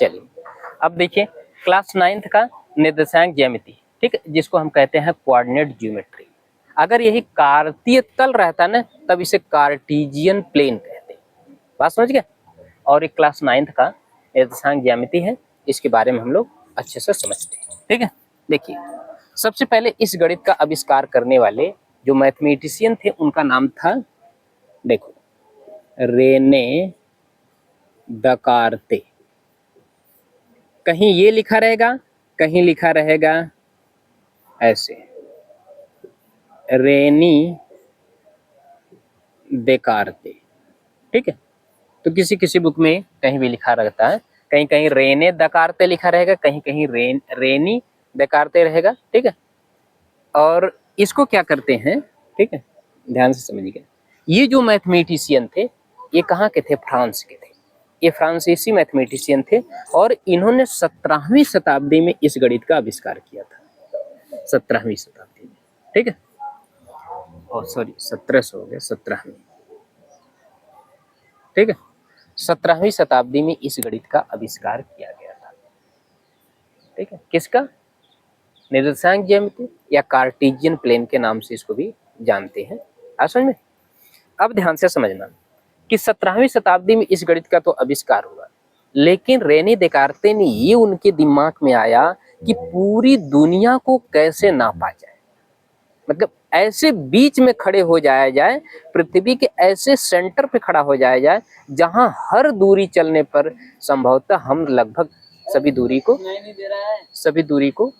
चलिए अब देखिए क्लास 9th का निर्देशांक ज्यामिति, ठीक है, जिसको हम कहते हैं कोऑर्डिनेट ज्योमेट्री। अगर यही कार्तीय तल रहता ना तब इसे कार्टेशियन प्लेन कहते हैं। बात समझ गए। और एक क्लास 9th का निर्देशांक ज्यामिति है, इसके बारे में हम लोग अच्छे से समझते हैं। ठीक है, देखिए सबसे पहले इस गणित का आविष्कार करने वाले जो मैथमेटिशियन थे उनका नाम था, देखो, रेने दकार्ते। कहीं ये लिखा रहेगा, कहीं लिखा रहेगा ऐसे, रेनी देकार्ते। ठीक है, तो किसी किसी बुक में कहीं भी लिखा रहता है, कहीं कहीं रेने दकार्ते लिखा रहेगा, कहीं कहीं रेनी देकार्ते रहेगा। ठीक है, और इसको क्या करते हैं, ठीक है, ध्यान से समझिएगा। ये जो मैथमेटिशियन थे ये कहाँ के थे, फ्रांस के थे। ये फ्रांसीसी मैथमेटिशियन थे और इन्होंने 17वीं शताब्दी में इस गणित का आविष्कार किया था। 17वीं शताब्दी में, ठीक है, और सॉरी 1700 हो गया, 17वीं, ठीक है, 17वीं शताब्दी में इस गणित का आविष्कार किया गया था। ठीक है, किसका, निर्देशांक ज्यामिति या कार्टेशियन प्लेन के नाम से इसको भी जानते हैं। आप समझ में। अब ध्यान से समझना कि 17वीं शताब्दी में इस गणित का तो आविष्कार हुआ, लेकिन रेने देकार्ते ने ये उनके दिमाग में आया कि पूरी दुनिया को कैसे नापा जाए, मतलब ऐसे बीच में खड़े हो जाया जाए, पृथ्वी के ऐसे सेंटर पे खड़ा हो जाया जाए जहां हर दूरी चलने पर संभवतः हम लगभग सभी दूरी को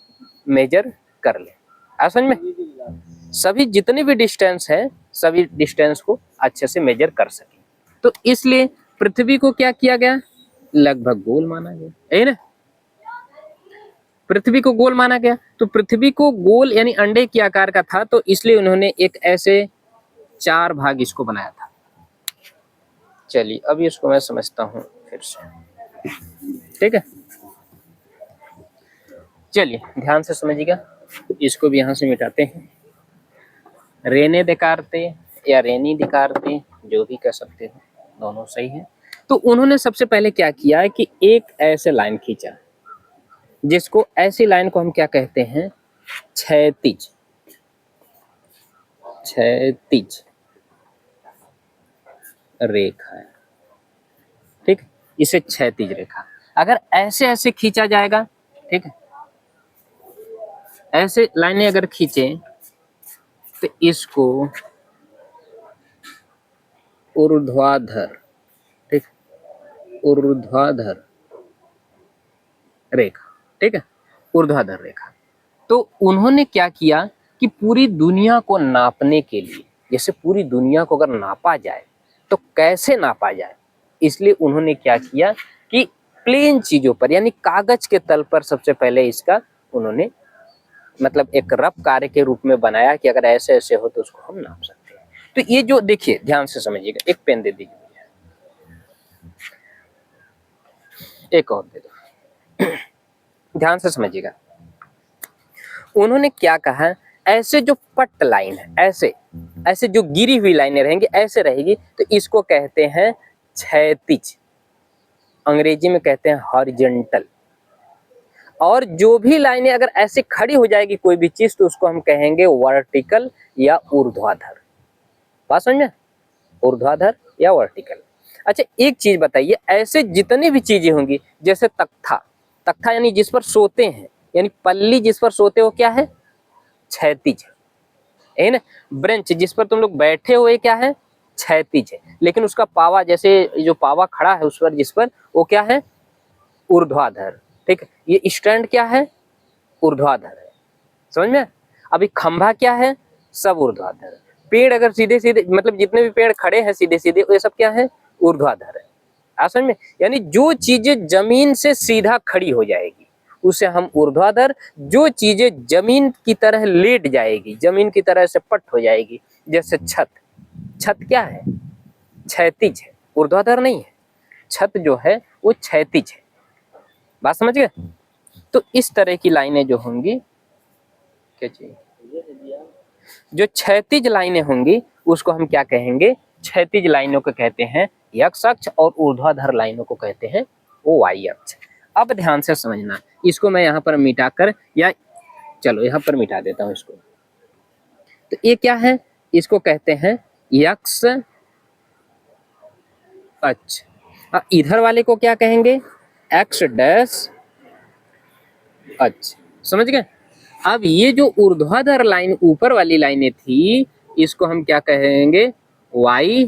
मेजर कर ले। आप समझ में, सभी जितने भी डिस्टेंस है सभी डिस्टेंस को अच्छे से मेजर कर सके। तो इसलिए पृथ्वी को क्या किया गया, लगभग गोल माना गया, है ना, पृथ्वी को गोल माना गया। तो पृथ्वी को गोल यानी अंडे के आकार का था, तो इसलिए उन्होंने एक ऐसे 4 भाग इसको बनाया था। चलिए अभी इसको मैं समझता हूँ फिर से, ठीक है, चलिए ध्यान से समझिएगा। इसको भी यहाँ से मिटाते हैं, रेने देकार्ते या रेनी देकार्ते जो भी कह सकते हो, दोनों सही है। तो उन्होंने सबसे पहले क्या किया कि एक ऐसे लाइन खींचा, जिसको ऐसी लाइन को हम क्या कहते हैं, क्षैतिज रेखा है। ठीक, इसे क्षैतिज रेखा। अगर ऐसे ऐसे खींचा जाएगा, ठीक है, ऐसे लाइनें अगर खींचे तो इसको ऊर्ध्वाधर, ठीक, ऊर्ध्वाधर रेखा, ठीक है, ऊर्ध्वाधर रेखा। तो उन्होंने क्या किया कि पूरी दुनिया को नापने के लिए, जैसे पूरी दुनिया को अगर नापा जाए तो कैसे नापा जाए, इसलिए उन्होंने क्या किया कि प्लेन चीजों पर यानी कागज के तल पर सबसे पहले इसका उन्होंने मतलब एक रफ कार्य के रूप में बनाया कि अगर ऐसे ऐसे हो तो उसको हम नाप सकते हैं। तो ये जो देखिए ध्यान से समझिएगा, एक पेन दे दीजिए, एक और दे दो, ध्यान से समझिएगा। उन्होंने क्या कहा, ऐसे जो पट लाइन है, ऐसे ऐसे जो गिरी हुई लाइनें रहेंगी, ऐसे रहेगी, तो इसको कहते हैं क्षैतिज, अंग्रेजी में कहते हैं हॉरिजॉन्टल। और जो भी लाइनें अगर ऐसे खड़ी हो जाएगी कोई भी चीज तो उसको हम कहेंगे वर्टिकल या ऊर्ध्वाधर। बात समझ में, ऊर्ध्वाधर या वर्टिकल। अच्छा एक चीज बताइए, ऐसे जितनी भी चीजें होंगी, जैसे तख्ता यानी जिस पर सोते हैं, यानी पल्ली जिस पर सोते हो क्या है, क्षैतिज है ना। ब्रेंच जिस पर तुम लोग बैठे हुए क्या है, क्षैतिज है। लेकिन उसका पावा, जैसे जो पावा खड़ा है उस पर जिस पर, वो क्या है, ऊर्ध्वाधर। ठीक है, ये स्टैंड क्या है, ऊर्ध्वाधर है। समझ में। अभी खंभा क्या है, सब ऊर्ध्वाधर। पेड़ अगर सीधे सीधे मतलब जितने भी पेड़ खड़े हैं सीधे सीधे, ये सब क्या है, ऊर्ध्वाधर है। आप समझ में। यानी जो चीजें जमीन से सीधा खड़ी हो जाएगी उसे हम ऊर्ध्वाधर, जो चीजें जमीन की तरह लेट जाएगी, जमीन की तरह से पट हो जाएगी, जैसे छत क्या है, क्षैतिज है, ऊर्ध्वाधर नहीं है। छत जो है वो क्षैतिज है। बात समझ गए। तो इस तरह की लाइनें जो होंगी, क्या चाहिए, जो क्षैतिज लाइनें होंगी उसको हम क्या कहेंगे, क्षैतिज लाइनों को कहते हैं एक्स अक्ष, और ऊर्ध्वाधर लाइनों को कहते हैं वो वाई अक्ष। अब ध्यान से समझना, इसको मैं यहाँ पर मिटाकर, या चलो यहाँ पर मिटा देता हूँ इसको। तो ये क्या है, इसको कहते हैं यक्स अक्ष। इधर वाले को क्या कहेंगे, एक्स डैश अक्ष। समझ गए। अब ये जो ऊर्ध्वाधर लाइन ऊपर वाली लाइनें थी, इसको हम क्या कहेंगे, वाई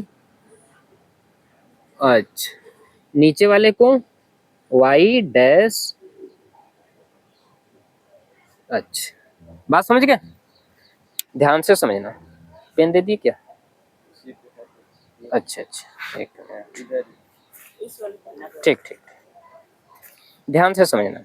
अक्ष। नीचे वाले को वाई डैश अक्ष। बात समझ गए। ध्यान से समझना। पेन दे दी क्या? अच्छा अच्छा, एक मिनट। ठीक ठीक, ध्यान से समझना।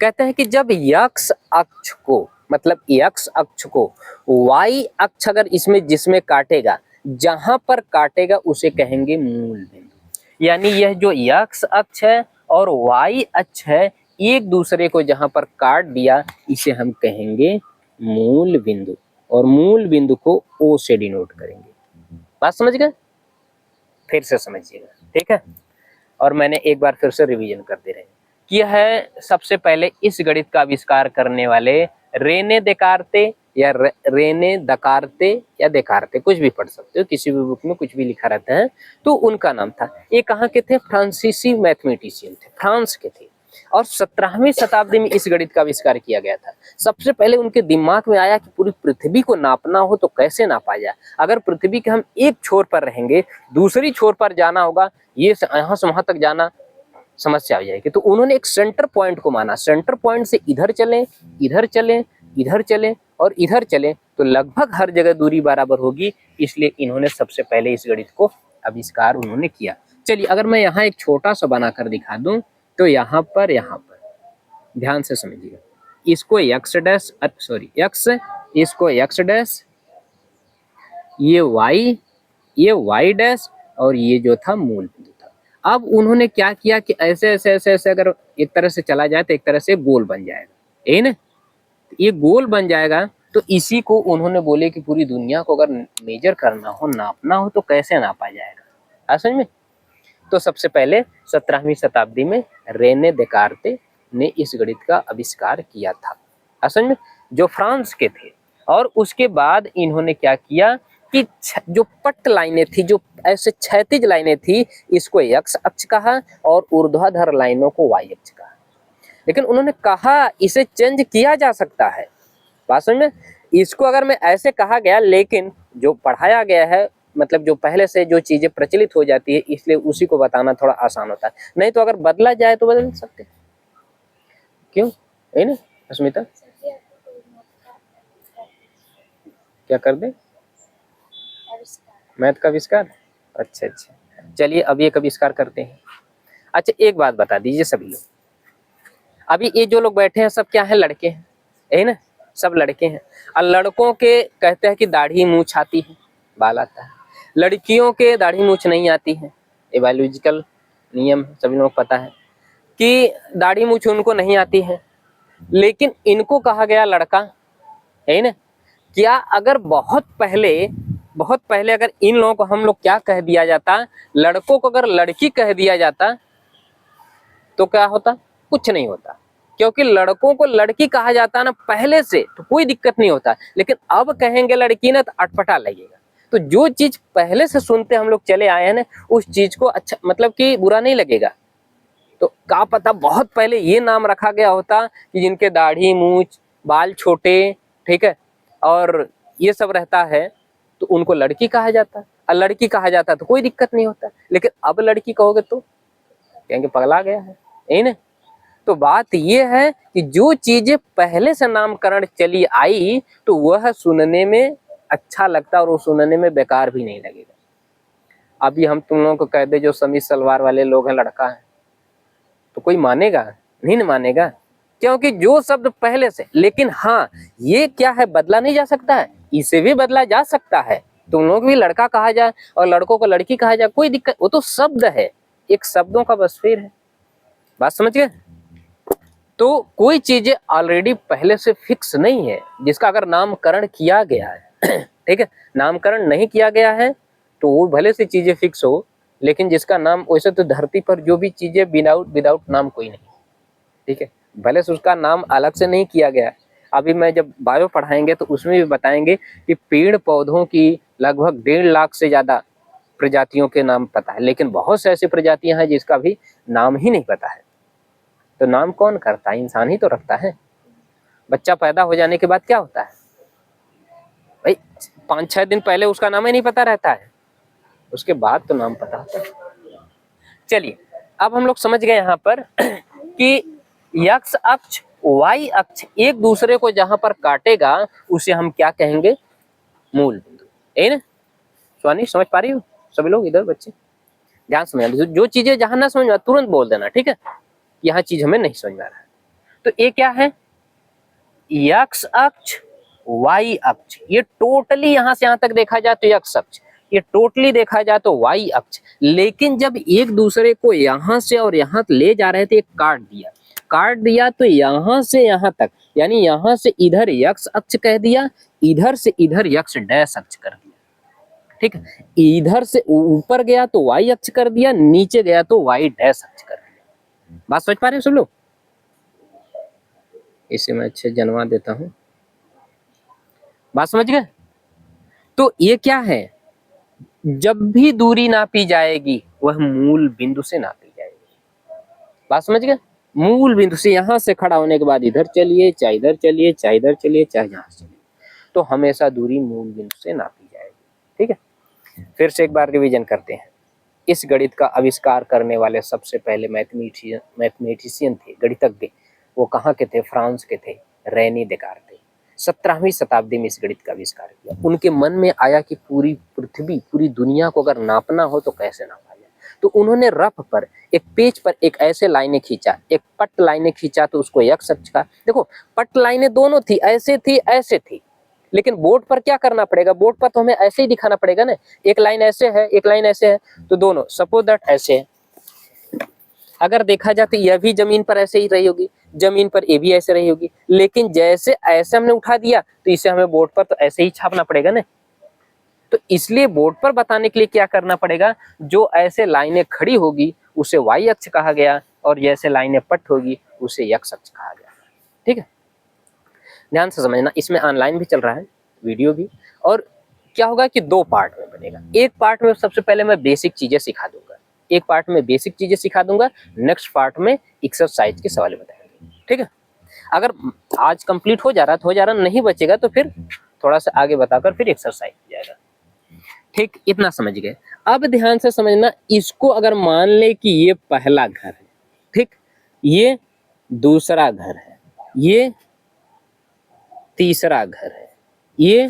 कहते हैं कि जब यक्स अक्ष को, मतलब यक्स अक्ष को वाई अक्ष अगर इसमें जिसमें काटेगा, जहां पर काटेगा उसे कहेंगे मूल बिंदु। यानी यह जो यक्स अक्ष है और वाई अक्ष है, एक दूसरे को जहां पर काट दिया, इसे हम कहेंगे मूल बिंदु। और मूल बिंदु को ओ से डिनोट करेंगे। बात समझ गए। फिर से समझिएगा, ठीक है। और मैंने एक बार फिर से रिवीजन कर दे रहे हैं कि यह है सबसे पहले इस गणित का आविष्कार करने वाले रेने देकार्ते या रेने दकार्ते या देकार्ते, कुछ भी पढ़ सकते हो, किसी भी बुक में कुछ भी लिखा रहता है, तो उनका नाम था। ये कहाँ के थे, फ्रांसीसी मैथमेटिशियन थे, फ्रांस के थे। और 17वीं शताब्दी में इस गणित का आविष्कार किया गया था। सबसे पहले उनके दिमाग में आया कि पूरी पृथ्वी को नापना हो तो कैसे नापा जाए। अगर पृथ्वी के हम एक छोर पर रहेंगे, दूसरी छोर पर जाना होगा, ये यहाँ से वहां तक जाना समस्या आ जाएगी। तो उन्होंने एक सेंटर पॉइंट को माना, सेंटर पॉइंट से इधर चलें, इधर चलें, इधर चलें और इधर चलें तो लगभग हर जगह दूरी बराबर होगी। इसलिए इन्होंने सबसे पहले इस गणित को आविष्कार उन्होंने किया। चलिए अगर मैं यहाँ एक छोटा सा बनाकर दिखा दूं, तो यहाँ पर ध्यान से समझिएगा, इसको एक्स डैश, सॉरी एक्स, इसको एक्स डैश, ये वाई डैश, और ये जो था मूल बिंदु था। अब उन्होंने क्या किया कि ऐसे ऐसे ऐसे ऐसे अगर एक तरह से चला जाए तो एक तरह से गोल बन जाएगा, यही ना। ये गोल बन जाएगा, तो इसी को उन्होंने बोले कि पूरी दुनिया को अगर मेजर करना हो, नापना हो, तो कैसे नापा जाएगा। समझ में। तो सबसे पहले 17वीं शताब्दी में रेने देकार्ते ने इस गणित का आविष्कार किया था, असल में, जो फ्रांस के थे। और उसके बाद इन्होंने क्या किया कि जो पट्ट लाइनें थी, जो ऐसे क्षैतिज लाइनें थी, इसको एक्स अक्ष कहा और ऊर्ध्वाधर लाइनों को वाई अक्ष कहा। लेकिन उन्होंने कहा इसे चेंज किया जा सकता है। बात समझ में। इसको अगर मैं ऐसे कहा गया, लेकिन जो पढ़ाया गया है, मतलब जो पहले से जो चीजें प्रचलित हो जाती है, इसलिए उसी को बताना थोड़ा आसान होता है। नहीं तो अगर बदला जाए तो बदल सकते, क्यों, है ना अस्मिता? क्या कर दे, मैथ का आविष्कार। अच्छा अच्छा, चलिए अब एक आविष्कार करते हैं। अच्छा एक बात बता दीजिए सभी लोग, अभी ये जो लोग बैठे हैं सब क्या है, लड़के हैं, है ना, सब लड़के हैं। और लड़कों के कहते हैं कि दाढ़ी मूछ आती है, बाल आता है। लड़कियों के दाढ़ी मूछ नहीं आती है, ये बायोलॉजिकल नियम सभी लोग पता है कि दाढ़ी मूछ उनको नहीं आती है। लेकिन इनको कहा गया लड़का, है ना। क्या अगर बहुत पहले अगर इन लोगों को हम लोग क्या कह दिया जाता, लड़कों को अगर लड़की कह दिया जाता तो क्या होता, कुछ नहीं होता। क्योंकि लड़कों को लड़की कहा जाता ना पहले से, तो कोई दिक्कत नहीं होता। लेकिन अब कहेंगे लड़की ना तो अटपटा लगेगा। तो जो चीज पहले से सुनते हम लोग चले आए हैं ना, उस चीज को अच्छा, मतलब कि बुरा नहीं लगेगा। तो क्या पता बहुत पहले ये नाम रखा गया होता कि जिनके दाढ़ी मूछ बाल छोटे, ठीक है, और ये सब रहता है, तो उनको लड़की कहा जाता। और लड़की कहा जाता तो कोई दिक्कत नहीं होता। लेकिन अब लड़की कहोगे तो कहेंगे पगला गया है, यही ना। तो बात ये है कि जो चीजें पहले से नामकरण चली आई, तो वह सुनने में अच्छा लगता और वो सुनने में बेकार भी नहीं लगेगा। अभी हम तुम लोगों को कह दे जो समीज सलवार वाले लोग हैं लड़का है, तो कोई मानेगा नहीं, ना मानेगा, क्योंकि जो शब्द पहले से। लेकिन हाँ, ये क्या है, बदला नहीं जा सकता है, इसे भी बदला जा सकता है। तुम लोग भी लड़का कहा जाए और लड़कों को लड़की कहा जाए, कोई दिक्कत, वो तो शब्द है, एक शब्दों का बस फेर है। बात समझ गए। तो कोई चीजें ऑलरेडी पहले से फिक्स नहीं है, जिसका अगर नामकरण किया गया है ठीक है, नामकरण नहीं किया गया है तो वो भले से चीजें फिक्स हो, लेकिन जिसका नाम, वैसे तो धरती पर जो भी चीजें विदाउट नाम कोई नहीं, ठीक है, भले से उसका नाम अलग से नहीं किया गया। अभी मैं जब बायो पढ़ाएंगे तो उसमें भी बताएंगे कि पेड़ पौधों की लगभग 1.5 लाख से ज्यादा प्रजातियों के नाम पता है, लेकिन बहुत से ऐसी प्रजातियां हैं जिसका भी नाम ही नहीं पता है। तो नाम कौन करता है? इंसान ही तो रखता है। बच्चा पैदा हो जाने के बाद क्या होता है भाई, 5-6 दिन पहले उसका नाम ही नहीं पता रहता है, उसके बाद तो नाम पता होता है। चलिए, अब हम लोग समझ गए यहाँ पर कि एक्स अक्ष वाई अक्ष एक दूसरे को जहां पर काटेगा उसे हम क्या कहेंगे? मूल बिंदु। है ना स्वानी, समझ पा रही हो सभी लोग? इधर बच्चे ध्यान समझना, जो चीजें जहां ना समझ में तुरंत बोल देना, ठीक है? यहाँ चीज हमें नहीं समझ में आ रहा है। तो ये क्या है? एक्स अक्ष वाई अक्ष, ये टोटली यहां से यहां तक देखा जाए तो एक्स अक्ष, ये टोटली देखा जाए तो वाई अक्ष। लेकिन जब एक दूसरे को यहां से और यहां ले जा रहे थे, काट दिया तो यहां से यहां तक, यानी यहां से इधर एक्स अक्ष कह दिया, इधर से इधर एक्स डैश अक्ष कर दिया, ठीक है? इधर से ऊपर गया तो वाई अक्ष कर दिया, नीचे गया तो वाई डैश अक्ष कर दिया। बात समझ पा रहे हो सब लोग? इसे मैं अच्छे जनवा देता हूं, बात समझ गए? तो ये क्या है? जब भी दूरी नापी जाएगी वह मूल बिंदु से नापी जाएगी। बात समझ गए? मूल बिंदु से, यहां से खड़ा होने के बाद इधर चलिए, चाहे इधर चलिए, चाहे इधर चलिए, चाहे यहां से चलिए, तो हमेशा दूरी मूल बिंदु से नापी जाएगी। ठीक है, फिर से एक बार रिवीजन करते हैं। इस गणित का आविष्कार करने वाले सबसे पहले मैथमेटिशियन थे, गणितज्ञ। वो कहाँ के थे? फ्रांस के थे, रेने देकार्ते। 17वीं शताब्दी में इस गणित का आविष्कार किया। उनके मन में आया कि पूरी पृथ्वी, पूरी दुनिया को अगर नापना हो तो कैसे नापा जाए। तो उन्होंने रफ पर, एक पेज पर एक ऐसे लाइनें खींचा, एक पट लाइनें खींचा, तो उसको एक्स अक्ष का, देखो पट लाइनें दोनों थी, ऐसे थी। लेकिन बोर्ड पर क्या करना पड़ेगा? बोर्ड पर तो हमें ऐसे ही दिखाना पड़ेगा ना, एक लाइन ऐसे है, एक लाइन ऐसे है, तो दोनों सपोज दैट ऐसे है। अगर देखा जाए तो यह भी जमीन पर ऐसे ही रही होगी, जमीन पर ये भी ऐसे रही होगी, लेकिन जैसे ऐसे हमने उठा दिया तो इसे हमें बोर्ड पर तो ऐसे ही छापना पड़ेगा ना। तो इसलिए बोर्ड पर बताने के लिए क्या करना पड़ेगा? जो ऐसे लाइनें खड़ी होगी उसे वाई अक्ष कहा गया, और जैसे लाइनें पट होगी उसे एक्स अक्ष कहा गया। ठीक है, ध्यान से समझना। इसमें ऑनलाइन भी चल रहा है, वीडियो भी। और क्या होगा कि 2 पार्ट में बनेगा। एक पार्ट में सबसे पहले मैं बेसिक चीजें सिखा दूंगा, नेक्स्ट पार्ट में एक्सरसाइज के सवाल बताएंगे। ठीक है, अगर आज कंप्लीट हो जा रहा हो जा रहा, नहीं बचेगा तो फिर थोड़ा सा आगे बताकर फिर एक्सरसाइज हो जाएगा। ठीक, इतना समझ गए। अब ध्यान से समझना, इसको अगर मान ले कि ये पहला घर है, ठीक, ये दूसरा घर है, ये तीसरा घर है, ये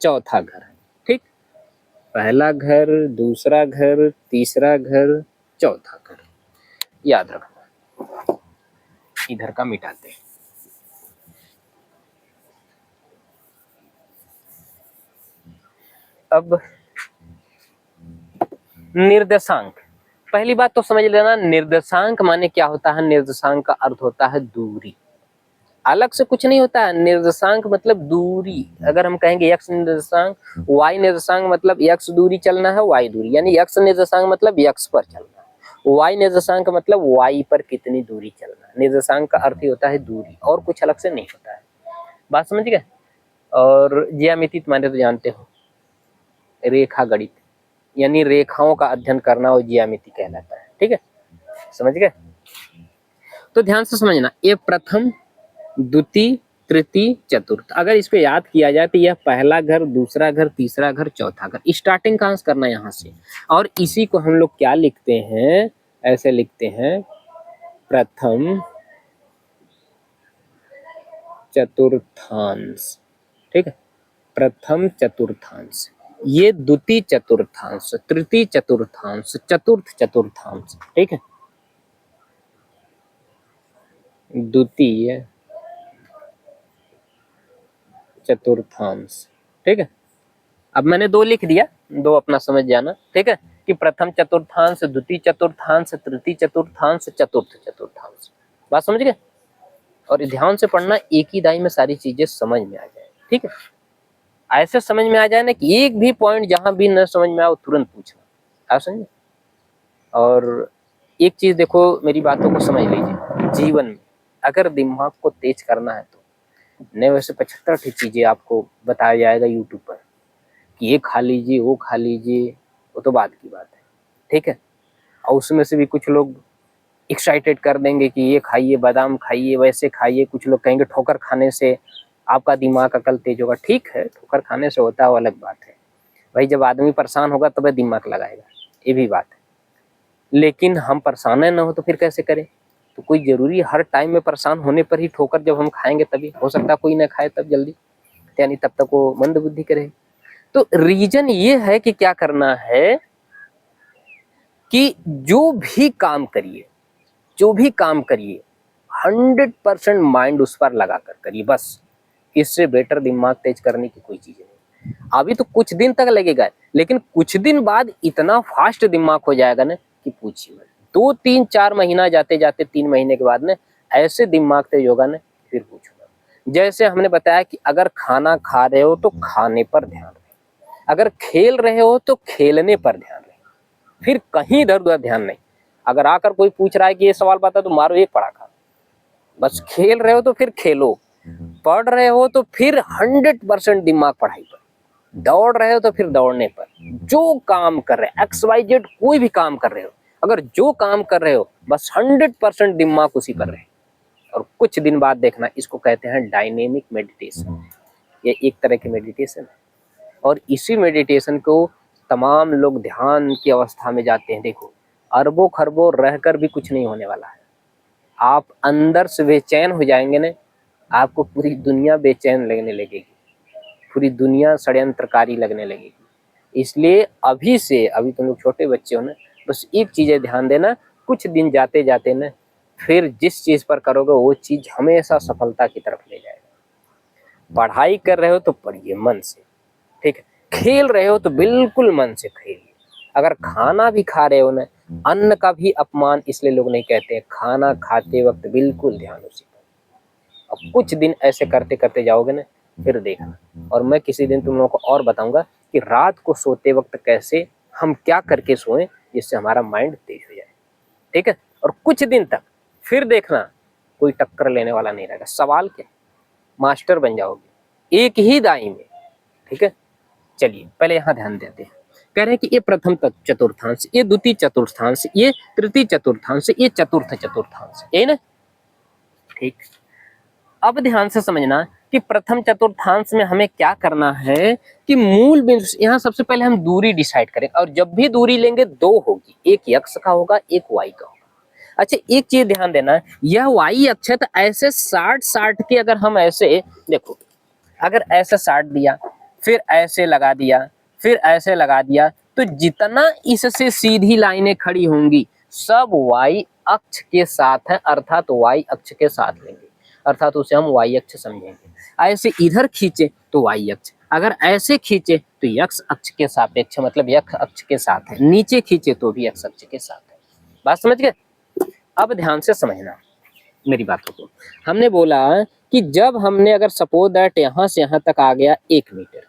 चौथा घर है। ठीक, पहला घर, दूसरा घर, तीसरा घर, चौथा घर, याद रखना। इधर का मिटाते हैं। अब निर्देशांक, पहली बात तो समझ लेना, निर्देशांक माने क्या होता है? निर्देशांक का अर्थ होता है दूरी, अलग से कुछ नहीं होता है। निर्देशांक मतलब दूरी। अगर हम कहेंगे एक्स निर्देशांक, वाई निर्देशांक मतलब एक्स दूरी चलना है, वाई दूरी, यानी एक्स निर्देशांक मतलब एक्स पर चलना है, वाई निर्देशांक मतलब वाई पर कितनी दूरी चलना है। निर्देशांक का अर्थ ही होता है दूरी, और कुछ अलग से नहीं होता है। बात समझ गए? और ज्यामिति तुम्हारे तो जानते हो, रेखा गणित यानी रेखाओं का अध्ययन करना वो ज्यामिति कहलाता है। ठीक है, समझ गए? तो ध्यान से समझना, ये प्रथम, द्वितीय, तृतीय, चतुर्थ। अगर इसको याद किया जाए तो यह पहला घर, दूसरा घर, तीसरा घर, चौथा घर। स्टार्टिंग कहाँ से करना है? यहाँ से। और इसी को हम लोग क्या लिखते हैं? ऐसे लिखते हैं, प्रथम चतुर्थांश। ठीक है, प्रथम चतुर्थांश, ये द्वितीय चतुर्थांश, तृतीय चतुर्थांश, चतुर्थ चतुर्थांश। ठीक है, द्वितीय चतुर्थांश। ठीक है, अब मैंने 2 लिख दिया, 2 अपना समझ जाना। ठीक है, कि प्रथम चतुर्थांश, द्वितीय चतुर्थांश, तृतीय चतुर्थांश, चतुर्थ चतुर्थांश। बात समझ गए? और ध्यान से पढ़ना, एक ही दाई में सारी चीजें समझ में आ जाए। ठीक है, ऐसे समझ में आ जाए ना कि एक भी पॉइंट जहां भी न समझ में आओ तुरंत पूछना, आप समझे। और एक चीज देखो, मेरी बातों को समझ लीजिए, जीवन में अगर दिमाग को तेज करना है तो नहीं, वैसे 75 चीजें आपको बताया जाएगा यूट्यूब पर कि ये खा लीजिए, वो खा लीजिए, वो तो बात की बात है, ठीक है। और उसमें से भी कुछ लोग एक्साइटेड कर देंगे कि ये खाइए, बादाम खाइए, वैसे खाइए। कुछ लोग कहेंगे ठोकर खाने से आपका दिमाग अकल तेज होगा। ठीक है, ठोकर खाने से होता है, वो अलग बात है भाई। जब आदमी परेशान होगा तब दिमाग लगाएगा, ये भी बात है। लेकिन हम परेशान न हो तो फिर कैसे करें। तो कोई जरूरी हर टाइम में परेशान होने पर ही ठोकर जब हम खाएंगे तभी हो सकता है कोई ना खाए तब जल्दी, यानी तब तक वो मंद बुद्धि करे। तो रीजन ये है कि क्या करना है कि जो भी काम करिए, जो भी काम करिए 100% माइंड उस पर लगा कर करिए बस। इससे बेटर दिमाग तेज करने की कोई चीज नहीं। अभी तो कुछ दिन तक लगेगा, लेकिन कुछ दिन बाद इतना फास्ट दिमाग हो जाएगा ना कि पूछिए मत। 2 3 4 महीना जाते जाते 3 महीने के बाद ना ऐसे दिमाग तेज होगा ना, फिर पूछो मत। जैसे हमने बताया कि अगर खाना खा रहे हो तो खाने पर ध्यान रहे, अगर खेल रहे हो तो खेलने पर ध्यान रहे, फिर कहीं इधर उधर ध्यान नहीं। अगर आकर कोई पूछ रहा है कि ये सवाल बता तो मारो एक पड़ाका। बस खेल रहे हो तो फिर खेलो, पढ़ रहे हो तो फिर 100% दिमाग पढ़ाई पर, दौड़ रहे हो तो फिर दौड़ने पर। जो काम कर रहे हो XYZ कोई भी काम कर रहे हो, अगर जो काम कर रहे हो बस 100% दिमाग उसी पर रहे। और कुछ दिन बाद देखना, इसको कहते हैं डायनेमिक मेडिटेशन। ये एक तरह की मेडिटेशन है, और इसी मेडिटेशन को तमाम लोग ध्यान की अवस्था में जाते हैं। देखो, अरबों खरबों रहकर भी कुछ नहीं होने वाला है। आप अंदर से बेचैन हो जाएंगे ना, आपको पूरी दुनिया बेचैन लगने लगेगी, पूरी दुनिया षड्यंत्रकारी लगने लगेगी। इसलिए अभी से, अभी तुम लोग छोटे बच्चे हो ना, बस एक चीज़ ध्यान देना, कुछ दिन जाते जाते ना फिर जिस चीज़ पर करोगे वो चीज़ हमेशा सफलता की तरफ ले जाएगा। पढ़ाई कर रहे हो तो पढ़िए मन से, ठीक है। खेल रहे हो तो बिल्कुल मन से खेलिए। अगर खाना भी खा रहे हो ना, अन्न का भी अपमान इसलिए लोग नहीं कहते हैं। खाना खाते वक्त बिल्कुल ध्यान उसी पर। अब कुछ दिन ऐसे करते करते जाओगे ना, फिर देखना। और मैं किसी दिन तुम लोगों को और बताऊंगा कि रात को सोते वक्त कैसे हम क्या करके सोएं जिससे हमारा माइंड तेज हो जाए, ठीक है। और कुछ दिन तक फिर देखना, कोई टक्कर लेने वाला नहीं रहेगा। सवाल क्या, मास्टर बन जाओगे एक ही दाई में, ठीक है। चलिए पहले यहाँ ध्यान देते हैं। कह रहे हैं कि ये प्रथम चतुर्थांश, ये द्वितीय चतुर्थांश, ये तृतीय चतुर्थांश, ये चतुर्थ चतुर्थांश, ये ना, ठीक। अब ध्यान से समझना कि प्रथम चतुर्थांश में हमें क्या करना है कि मूल बिंदु, यहाँ सबसे पहले हम दूरी डिसाइड करें। और जब भी दूरी लेंगे दो होगी, एक यक्ष का होगा, एक वाई का होगा। अच्छा, एक चीज ध्यान देना, यह वाई अक्ष है तो ऐसे 60 के अगर हम ऐसे देखो, अगर ऐसे 60 दिया, फिर ऐसे लगा दिया, फिर ऐसे लगा दिया, तो जितना इससे सीधी लाइनें खड़ी होंगी सब वाई अक्ष के साथ है, अर्थात वाई अक्ष के साथ लेंगे, अर्थात उसे हम वाई अक्ष समझेंगे। ऐसे इधर खींचे तो वाई अक्ष, अगर ऐसे खींचे तो यक्ष अक्ष के सापेक्ष, मतलब यक्ष अक्ष के साथ है। नीचे खींचे तो भी यक्ष अक्ष के साथ है। बात समझ गए। अब ध्यान से समझना मेरी बातों को। हमने बोला कि जब हमने अगर सपोज दैट यहाँ से यहाँ तक आ गया 1 मीटर,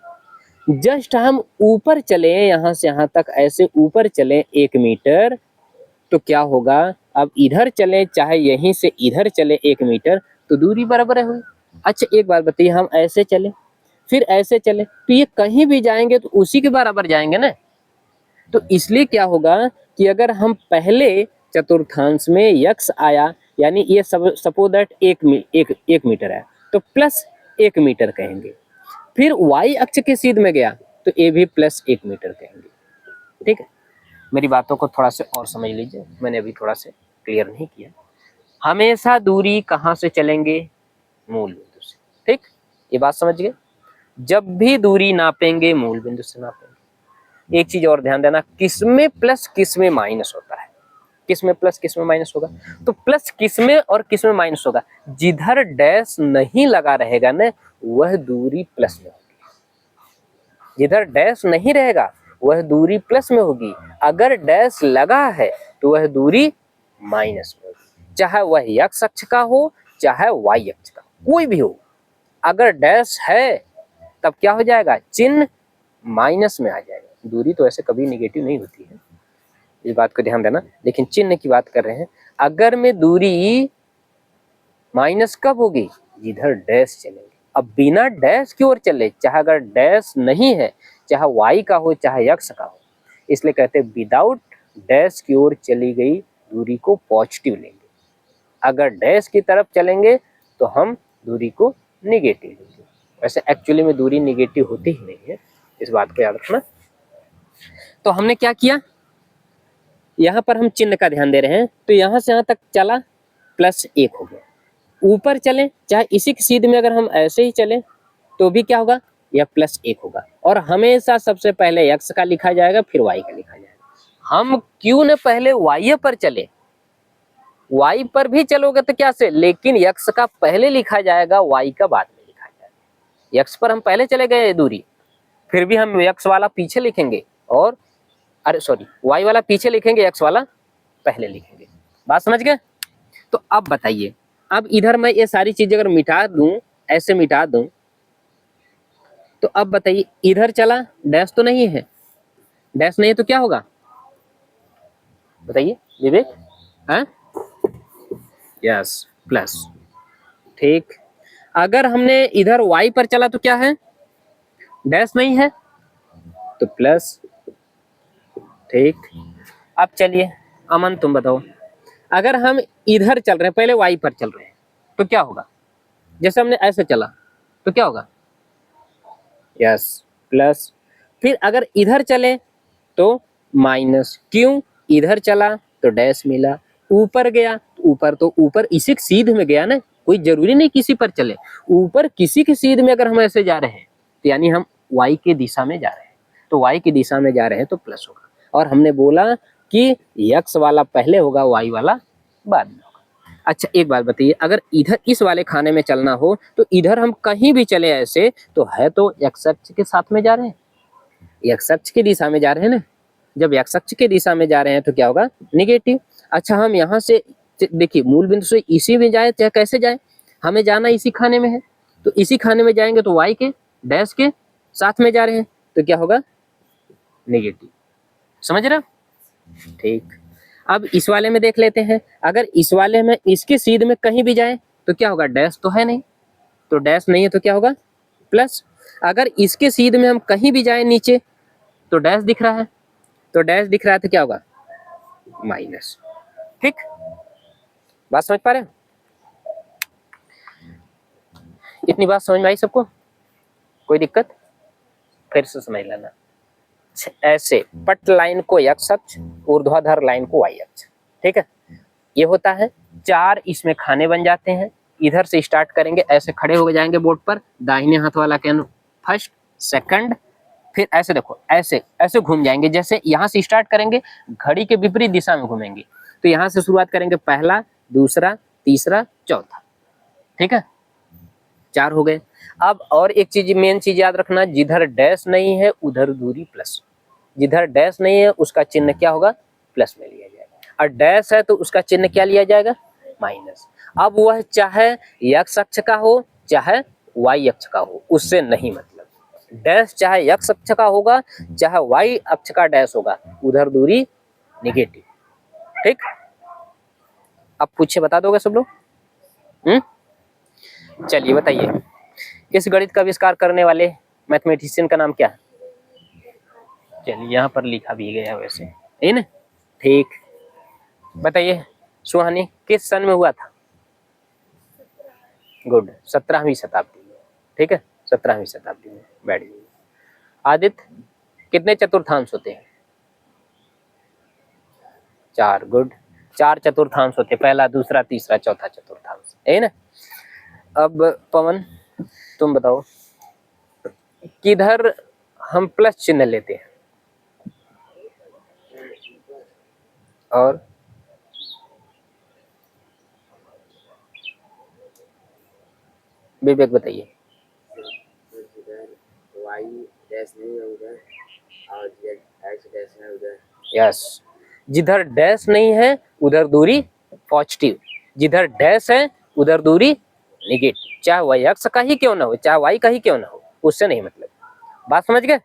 जस्ट हम ऊपर चले यहाँ से यहाँ तक, ऐसे ऊपर चले 1 मीटर, तो क्या होगा, अब इधर चले चाहे यहीं से इधर चले 1 मीटर तो दूरी बराबर हुई। अच्छा एक बात बताइए, हम ऐसे चले फिर ऐसे चले तो ये कहीं भी जाएंगे तो उसी के बराबर जाएंगे ना। तो इसलिए क्या होगा कि अगर हम पहले चतुर्थांश में यक्ष आया, यानी ये सब सपोज दैट 1 मीटर है तो प्लस 1 मीटर कहेंगे। फिर वाई अक्ष के सीध में गया तो ये भी प्लस 1 मीटर कहेंगे, ठीक है। मेरी बातों को थोड़ा से और समझ लीजिए, मैंने अभी थोड़ा से क्लियर नहीं किया। हमेशा दूरी कहाँ से चलेंगे, मूल बिंदु से, ठीक। ये बात समझ गए। जब भी दूरी नापेंगे मूल बिंदु से नापेंगे। एक चीज और ध्यान देना, किसमें प्लस किसमें माइनस होता है, किसमें प्लस किसमें माइनस होगा। तो प्लस किसमें और किसमें माइनस होगा, जिधर डैश नहीं लगा रहेगा ना वह दूरी प्लस में होगी, जिधर डैश नहीं रहेगा वह दूरी प्लस में होगी। अगर डैश लगा है तो वह दूरी माइनस में होगी, चाहे वह एक्स अक्ष का हो चाहे वाई अक्ष का, कोई भी हो। अगर डैश है तब क्या हो जाएगा, चिन्ह माइनस में आ जाएगा। दूरी तो ऐसे कभी निगेटिव नहीं होती है, इस बात को ध्यान देना, लेकिन चिन्ह की बात कर रहे हैं। अगर में दूरी माइनस कब होगी, जिधर डैश चलेंगे। अब बिना डैश की ओर चले, चाहे अगर डैश नहीं है, चाहे y का हो चाहे x का हो, इसलिए कहते हैं विदाउट डैश की ओर चली गई दूरी को पॉजिटिव लेंगे। अगर डैश की तरफ चलेंगे तो हम दूरी को निगेटिव लेंगे। वैसे एक्चुअली में दूरी निगेटिव होती ही नहीं है, इस बात को याद रखना। तो हमने क्या किया, यहाँ पर हम चिन्ह का ध्यान दे रहे हैं, तो यहाँ से यहाँ तक चला +1 हो गया। ऊपर चले, चाहे इसी की सीध में अगर हम ऐसे ही चले तो भी क्या होगा, यह +1 होगा। और हमेशा सबसे पहले x का लिखा जाएगा, फिर y का लिखा जाएगा। हम क्यों न पहले y पर चले, y पर भी चलोगे तो क्या से, लेकिन x का पहले लिखा जाएगा, y का बाद में लिखा जाएगा। x पर हम पहले चले गए दूरी, फिर भी हम x वाला पीछे लिखेंगे, और y वाला पीछे लिखेंगे, x वाला पहले लिखेंगे। बात समझ गए। तो अब बताइए, अब इधर मैं ये सारी चीजें अगर मिटा दूं, ऐसे मिटा दूं, तो अब बताइए इधर चला, डैश तो नहीं है, डैश नहीं है तो क्या होगा, बताइए विवेक। हाँ, यस, प्लस। ठीक, अगर हमने इधर y पर चला तो क्या है, डैश नहीं है तो प्लस। ठीक, अब चलिए अमन तुम बताओ, अगर हम इधर चल रहे हैं, पहले y पर चल रहे हैं तो क्या होगा, जैसे हमने ऐसे चला तो क्या होगा, यस, प्लस। फिर अगर इधर चले तो माइनस, क्यों, इधर चला तो डैश मिला, ऊपर गया तो ऊपर इसी के सीध में गया ना, कोई जरूरी नहीं किसी पर चले, ऊपर किसी के सीध में अगर हम ऐसे जा रहे हैं तो यानी हम y की दिशा में जा रहे हैं, तो y की दिशा में जा रहे हैं तो प्लस होगा। और हमने बोला कि x वाला पहले होगा, y वाला बाद में होगा। अच्छा एक बात बताइए, अगर इधर इस वाले खाने में चलना हो तो इधर हम कहीं भी चले ऐसे, तो है तो x अक्ष के साथ में जा रहे हैं, x अक्ष की दिशा में जा रहे हैं ना। जब x अक्ष की दिशा में जा रहे हैं तो क्या होगा, निगेटिव। अच्छा हम यहाँ से देखिए, मूल बिंदु से इसी में जाए चाहे कैसे जाए, हमें जाना इसी खाने में है, तो इसी खाने में जाएंगे तो y के डैश के साथ में जा रहे हैं तो क्या होगा, निगेटिव। समझ रहे? ठीक, अब इस वाले में देख लेते हैं, अगर इस वाले में इसके सीध में कहीं भी जाए तो क्या होगा, डैश तो है नहीं, तो डैश नहीं है तो क्या होगा, प्लस। अगर इसके सीध में हम कहीं भी जाए नीचे तो डैश दिख रहा है, तो डैश दिख रहा है तो क्या होगा, माइनस। ठीक, बात समझ पा रहे हो, इतनी बात समझ में आई सबको, कोई दिक्कत, फिर से समझ लेना। ऐसे पट लाइन को x अक्ष, ऊर्ध्वाधर लाइन को y अक्ष। ठीक है, ये होता है 4 इसमें खाने बन जाते हैं। इधर से स्टार्ट करेंगे, ऐसे खड़े हो जाएंगे बोर्ड पर, दाहिने हाथ वाला कैन फर्स्ट सेकंड, फिर ऐसे देखो, ऐसे ऐसे घूम जाएंगे, जैसे यहाँ से स्टार्ट करेंगे घड़ी के विपरीत दिशा में घूमेंगे, तो यहाँ से शुरुआत करेंगे, पहला, दूसरा, तीसरा, चौथा। ठीक है, 4 हो गए। अब और एक चीज, मेन चीज याद रखना, जिधर डैश नहीं है उधर दूरी प्लस, जिधर डैश नहीं है उसका चिन्ह क्या होगा, प्लस में लिया जाएगा, और डैश है तो उसका चिन्ह क्या लिया जाएगा, माइनस। अब वह चाहे x अक्ष का हो चाहे y अक्ष का हो, उससे नहीं मतलब, डैश चाहे x अक्ष का होगा चाहे y अक्ष का डैश होगा, उधर दूरी निगेटिव। ठीक, अब पूछे बता दोगे सब लोग। चलिए बताइए, इस गणित का आविष्कार करने वाले मैथमेटिशियन का नाम क्या है, चलिए यहाँ पर लिखा भी गया वैसे, है ना। ठीक, बताइए सुहानी, किस सन में हुआ था, गुड, 17वीं शताब्दी में। ठीक है, 17वीं शताब्दी में, बैठ जाइए। आदित्य, कितने चतुर्थांश होते हैं, 4, गुड, 4 चतुर्थांश होते हैं, पहला, दूसरा, तीसरा, चौथा चतुर्थांश, है ना। अब पवन तुम बताओ, किधर हम प्लस चिन्ह लेते हैं, और विवेक बताइए। y डैश नहीं है उधर, और x डैश है उधर। यस, जिधर डैश नहीं है उधर दूरी पॉजिटिव, जिधर डैश है उधर दूरी निगेटिव, चाहे वह x का ही क्यों ना हो चाहे y का ही क्यों ना हो, उससे नहीं मतलब। बात समझ गए।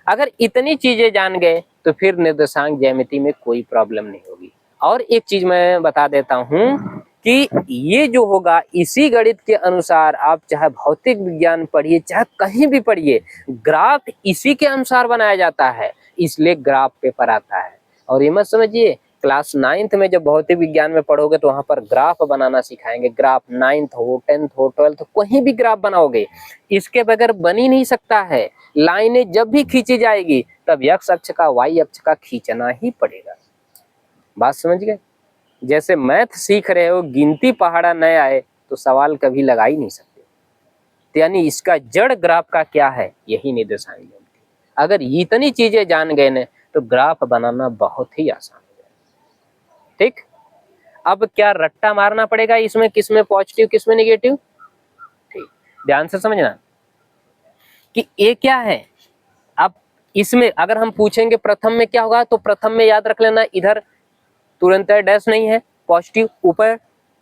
अगर इतनी चीजें जान गए तो फिर निर्देशांक ज्यामिति में कोई प्रॉब्लम नहीं होगी। और एक चीज मैं बता देता हूं कि ये जो होगा इसी गणित के अनुसार आप चाहे भौतिक विज्ञान पढ़िए चाहे कहीं भी पढ़िए, ग्राफ इसी के अनुसार बनाया जाता है, इसलिए ग्राफ पेपर आता है। और ये मत समझिए क्लास 9th में जब भौतिक विज्ञान में पढ़ोगे तो वहां पर ग्राफ बनाना सिखाएंगे। ग्राफ 9th हो 10th हो 12th हो कहीं भी ग्राफ बनाओगे, इसके बगैर बन ही नहीं सकता है। लाइनें जब भी खींची जाएगी तब x अक्ष का y अक्ष का खींचना ही पड़ेगा। बात समझ गए? जैसे मैथ सीख रहे हो, गिनती पहाड़ा न आए तो सवाल कभी लगा ही नहीं सकते। तो यानी इसका जड़ ग्राफ का क्या है, यही निर्देशांक ज्यामिति। अगर इतनी चीजें जान गए न तो ग्राफ बनाना बहुत ही आसान हो जाएगा। ठीक, अब क्या रट्टा मारना पड़ेगा इसमें, किसमें पॉजिटिव किसमें नेगेटिव? ठीक, ध्यान से समझना कि ये क्या है। अब इसमें अगर हम पूछेंगे प्रथम में क्या होगा, तो प्रथम में याद रख लेना, इधर तुरंत डैश नहीं है पॉजिटिव, ऊपर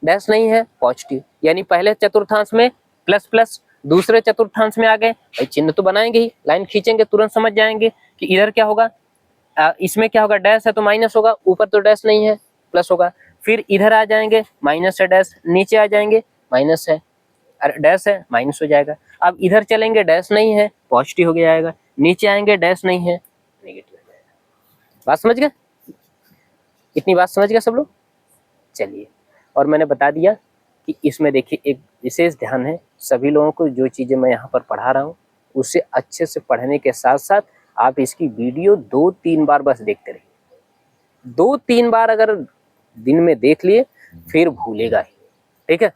डैश नहीं है पॉजिटिव, यानी पहले चतुर्थांश में प्लस प्लस, दूसरे चतुर्थांश में आ गए भाई चिन्ह तो बनाएंगे ही, लाइन खींचेंगे तुरंत समझ जाएंगे कि इधर क्या होगा। इसमें क्या होगा, डैश है तो माइनस होगा, ऊपर तो डैश नहीं है प्लस होगा। फिर इधर आ जाएंगे माइनस है डैश, नीचे आ जाएंगे माइनस है डैश है माइनस हो जाएगा। अब इधर चलेंगे डैश नहीं है पॉजिटिव हो जाएगा, नीचे आएंगे डैश नहीं है नेगेटिव हो जाएगा। बात समझ गए? इतनी बात समझ गए सब लोग? चलिए, और मैंने बता दिया कि इसमें देखिए एक विशेष ध्यान है सभी लोगों को, जो चीज़ें मैं यहाँ पर पढ़ा रहा हूँ उसे अच्छे से पढ़ने के साथ साथ आप इसकी वीडियो 2-3 बार बस देखते रहिए। 2-3 बार अगर दिन में देख लिए फिर भूलेगा ही, ठीक है,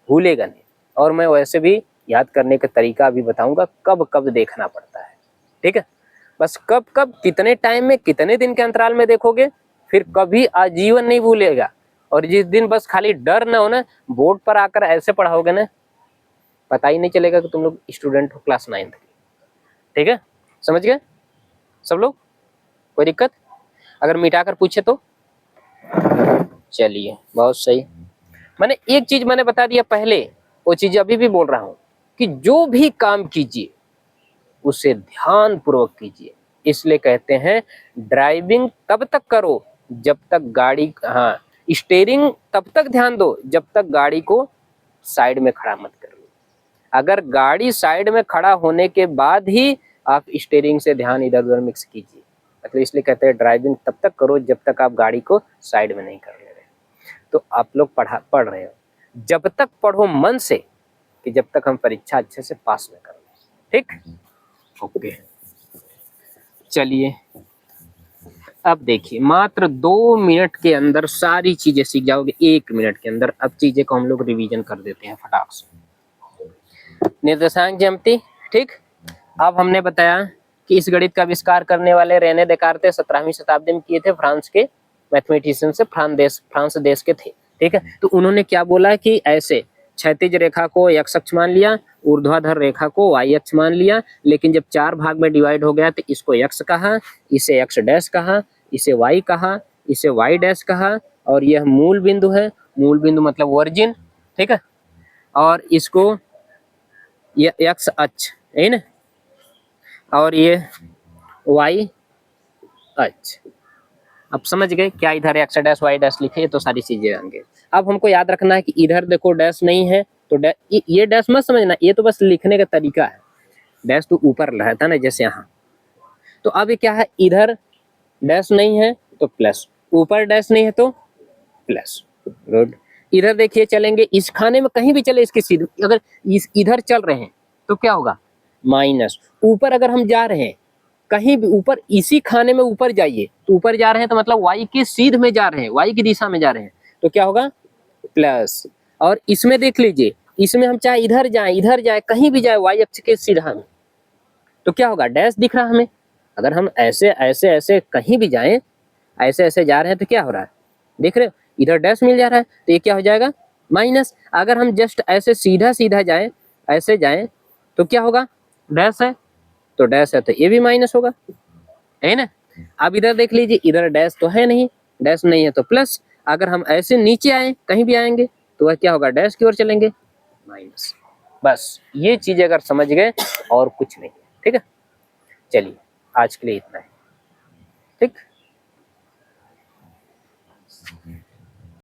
भूलेगा नहीं। और मैं वैसे भी याद करने का तरीका भी बताऊंगा कब कब देखना पड़ता है, ठीक है। बस कब कब कितने टाइम में कितने दिन के अंतराल में देखोगे फिर कभी आजीवन नहीं भूलेगा। और जिस दिन बस खाली डर ना हो ना, बोर्ड पर आकर ऐसे पढ़ाओगे ना, पता ही नहीं चलेगा कि तुम लोग स्टूडेंट हो क्लास 9th के, ठीक है। समझ गए सब लोग? कोई दिक्कत? अगर मिटाकर पूछे तो चलिए बहुत सही। मैंने एक चीज मैंने बता दिया पहले, वो चीज अभी भी बोल रहा हूं कि जो भी काम कीजिए उसे ध्यान पूर्वक कीजिए। इसलिए कहते हैं ड्राइविंग तब तक करो जब तक गाड़ी, हाँ, स्टीयरिंग तब तक ध्यान दो जब तक गाड़ी को साइड में खड़ा मत कर लो। अगर गाड़ी साइड में खड़ा होने के बाद ही आप स्टीयरिंग से ध्यान इधर उधर मिक्स कीजिए। मतलब इसलिए कहते हैं ड्राइविंग तब तक करो जब तक आप गाड़ी को साइड में नहीं कर ले रहे। तो आप लोग पढ़ रहे हो, जब तक पढ़ो मन से कि जब तक हम परीक्षा अच्छे से पास न कर लें, ठीक? ओके, चलिए अब देखिए मात्र 2 मिनट के अंदर सारी चीजें सीख जाओगे, 1 मिनट के अंदर। अब चीजें को हम लोग रिवीजन कर देते हैं फटाक से। निर्देशांक ज्यामिति, ठीक। अब हमने बताया कि इस गणित का आविष्कार करने वाले रेने देकार्ते 17वीं शताब्दी में किए थे, फ्रांस के मैथमेटिशियन से, फ्रांस देश के थे, ठीक है। तो उन्होंने क्या बोला कि ऐसे क्षैतिज रेखा को x अक्ष मान लिया, ऊर्ध्वाधर रेखा को y अक्ष मान लिया, लेकिन जब 4 भाग में डिवाइड हो गया तो इसको x कहा, इसे x डैश कहा, इसे y कहा, इसे y डैश कहा, और यह मूल बिंदु है, मूल बिंदु मतलब ओरिजिन, ठीक है। और इसको ये x अक्ष है ना, और ये y अक्ष। अब समझ गए क्या इधर x डैश y डैश लिखे, तो सारी चीजें आएंगे। अब हमको याद रखना है कि इधर देखो डैश नहीं है तो ये डैश मत समझना, ये तो बस लिखने का तरीका है। डैश तो ऊपर रहता ना, जैसे यहाँ। तो अब ये क्या है, इधर डैश नहीं है तो प्लस, ऊपर डैश नहीं है तो प्लस। गुड। इधर देखिए चलेंगे, इस खाने में कहीं भी चले इसके सीधे, अगर इधर चल रहे हैं तो क्या होगा, माइनस। ऊपर अगर हम जा रहे हैं कहीं भी ऊपर, इसी खाने में ऊपर जाइए तो ऊपर जा रहे हैं तो मतलब y के सीध में जा रहे हैं, y की दिशा में जा रहे हैं, तो क्या होगा, प्लस। और इसमें देख लीजिए, इसमें हम चाहे इधर जाए कहीं भी जाए y अक्ष के सीधा में, तो क्या होगा, डैश दिख रहा हमें। अगर हम ऐसे ऐसे ऐसे कहीं भी जाएं, ऐसे ऐसे जा रहे हैं तो क्या हो रहा है, देख रहे हो, इधर डैश मिल जा रहा है, तो ये क्या हो जाएगा, माइनस। अगर हम जस्ट ऐसे सीधा सीधा जाएं, ऐसे जाएं तो क्या होगा, डैश है तो डैश है तो ये भी माइनस होगा, है ना। अब इधर देख लीजिए, इधर डैश तो है नहीं, डैश नहीं है तो प्लस। अगर हम ऐसे नीचे आए कहीं भी आएंगे तो वह क्या होगा, डैश की ओर चलेंगे, माइनस। बस ये चीज अगर समझ गए और कुछ नहीं, ठीक है। चलिए आज के लिए इतना है। ठीक।